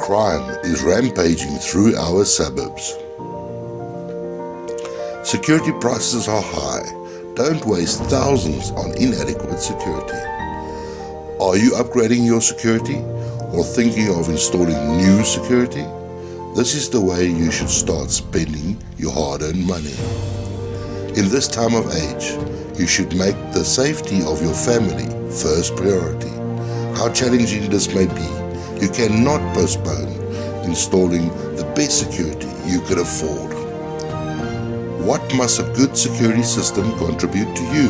Crime is rampaging through our suburbs. Security prices are high. Don't waste thousands on inadequate security. Are you upgrading your security or thinking of installing new security? This is the way you should start spending your hard-earned money. In this time of age, you should make the safety of your family first priority. How challenging this may be, you cannot postpone installing the best security you can afford. What must a good security system contribute to you?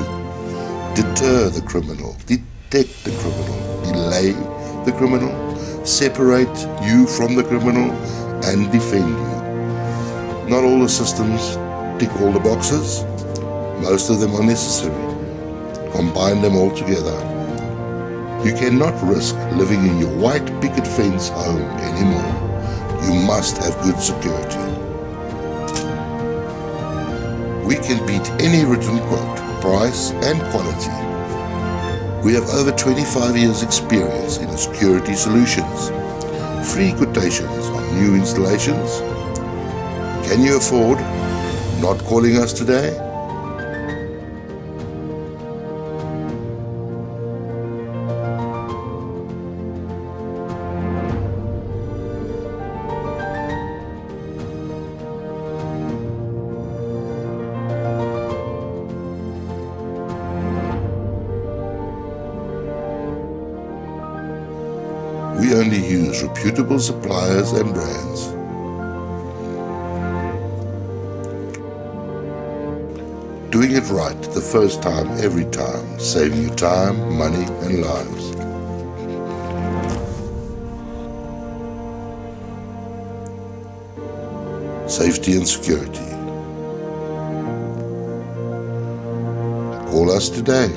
Deter the criminal, detect the criminal, delay the criminal, separate you from the criminal, and defend you. Not all the systems tick all the boxes. Most of them are necessary. Combine them all together. You cannot risk living in your white picket fence home anymore. You must have good security. We can beat any written quote, price and quality. We have over 25 years experience in security solutions. Free quotations on new installations. Can you afford not calling us today? We only use reputable suppliers and brands. Doing it right the first time, every time, saving you time, money and lives. Safety and security. Call us today.